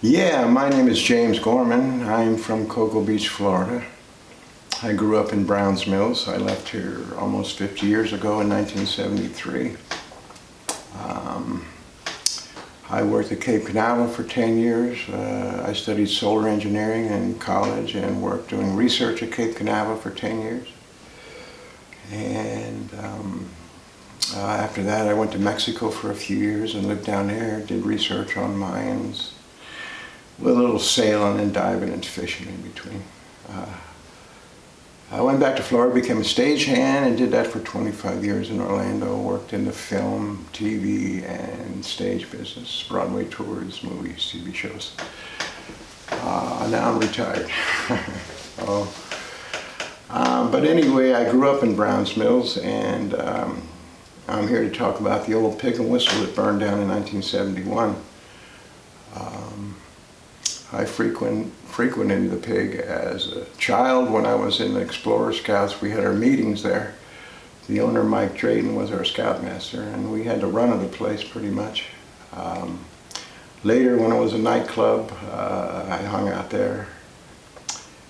Yeah, my name is James Gorman. I'm from Cocoa Beach, Florida. I grew up in Browns Mills. I left here almost 50 years ago in 1973. I worked at Cape Canaveral for 10 years. I studied solar engineering in college and worked doing research at Cape Canaveral for 10 years. And after that, I went to Mexico for a few years and lived down there, did research on Mayans, with a little sailing and diving and fishing in between. I went back to Florida, became a stagehand, and did that for 25 years in Orlando. Worked in the film, TV, and stage business, Broadway tours, movies, TV shows. Now I'm retired. But anyway, I grew up in Browns Mills, and I'm here to talk about the old Pig and Whistle that burned down in 1971. I frequented the Pig as a child. When I was in the Explorer Scouts, we had our meetings there. The owner, Mike Drayton, was our scoutmaster, and we had the run of the place pretty much. Later, when it was a nightclub, I hung out there.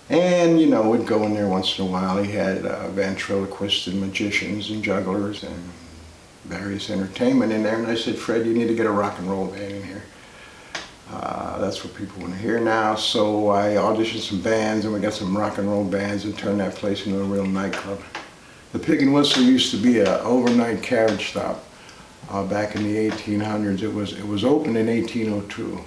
And, you know, we'd go in there once in a while. He had ventriloquists and magicians and jugglers and various entertainment in there. And I said, Fred, you need to get a rock and roll band in here. That's what people want to hear now. So I auditioned some bands, and we got some rock and roll bands and turned that place into a real nightclub. The Pig and Whistle used to be an overnight carriage stop back in the 1800s. It was opened in 1802.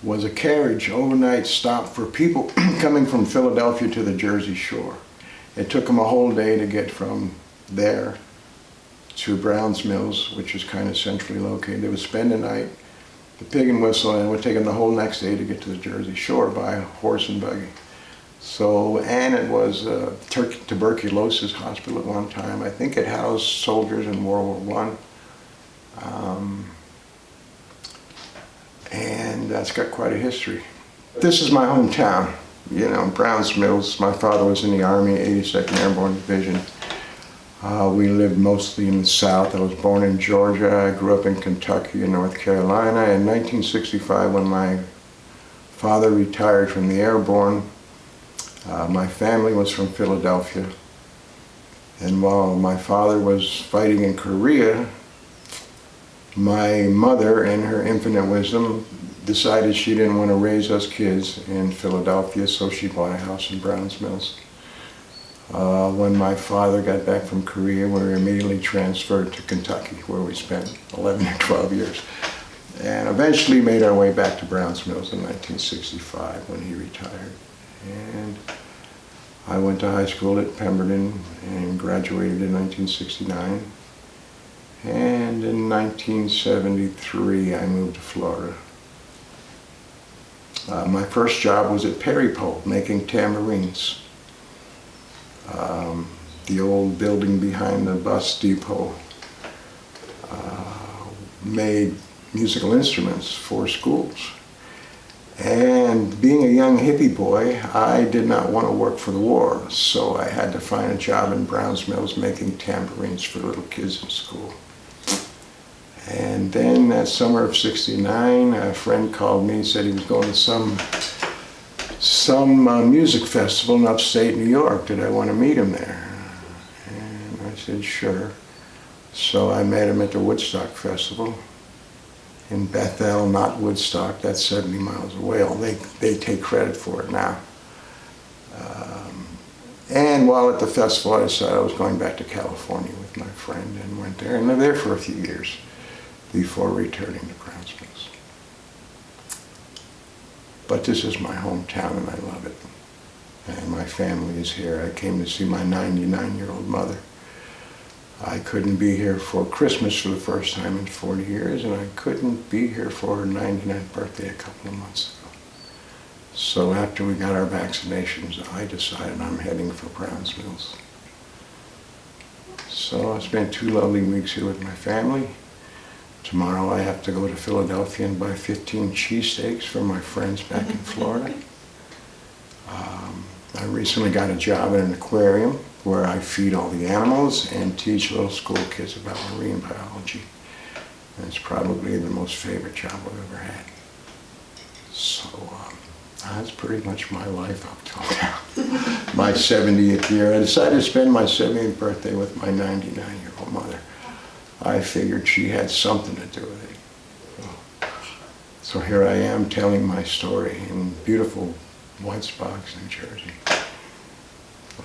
Was a carriage overnight stop for people coming from Philadelphia to the Jersey Shore. It took them a whole day to get from there to Browns Mills, which is kind of centrally located. They would spend the night, the Pig and Whistle, and it would take them the whole next day to get to the Jersey Shore by horse and buggy. So, and it was a tuberculosis hospital at one time. I think it housed soldiers in World War I. And that's got quite a history. This is my hometown, you know, Browns Mills. My father was in the Army, 82nd Airborne Division. We lived mostly in the South. I was born in Georgia. I grew up in Kentucky and North Carolina. In 1965, when my father retired from the Airborne, my family was from Philadelphia. And while my father was fighting in Korea, my mother, in her infinite wisdom, decided she didn't want to raise us kids in Philadelphia, so she bought a house in Browns Mills. When my father got back from Korea, we were immediately transferred to Kentucky, where we spent 11 or 12 years. And eventually made our way back to Browns Mills in 1965 when he retired. And I went to high school at Pemberton and graduated in 1969. And in 1973, I moved to Florida. My first job was at Perry Pole, making tambourines. The old building behind the bus depot made musical instruments for schools. And being a young hippie boy, I did not want to work for the war, so I had to find a job in Browns Mills making tambourines for little kids in school. And then that summer of '69, a friend called me and said he was going to some music festival in upstate New York. Did I want to meet him there? And I said, sure. So I met him at the Woodstock Festival in Bethel, not Woodstock. That's 70 miles away. They take credit for it now. And while at the festival, I decided I was going back to California with my friend, and went there and lived there for a few years before returning to Browns Mills. But this is my hometown, and I love it. And my family is here. I came to see my 99-year-old mother. I couldn't be here for Christmas for the first time in 40 years, and I couldn't be here for her 99th birthday a couple of months ago. So after we got our vaccinations, I decided I'm heading for Browns Mills. So I spent 2 lovely weeks here with my family. Tomorrow I have to go to Philadelphia and buy 15 cheesesteaks for my friends back in Florida. I recently got a job in an aquarium where I feed all the animals and teach little school kids about marine biology. And it's probably the most favorite job I've ever had. So that's pretty much my life up till now. My 70th year. I decided to spend my 70th birthday with my 99-year-old mother. I figured she had something to do with it. So here I am telling my story in beautiful White Sparks, New Jersey. So,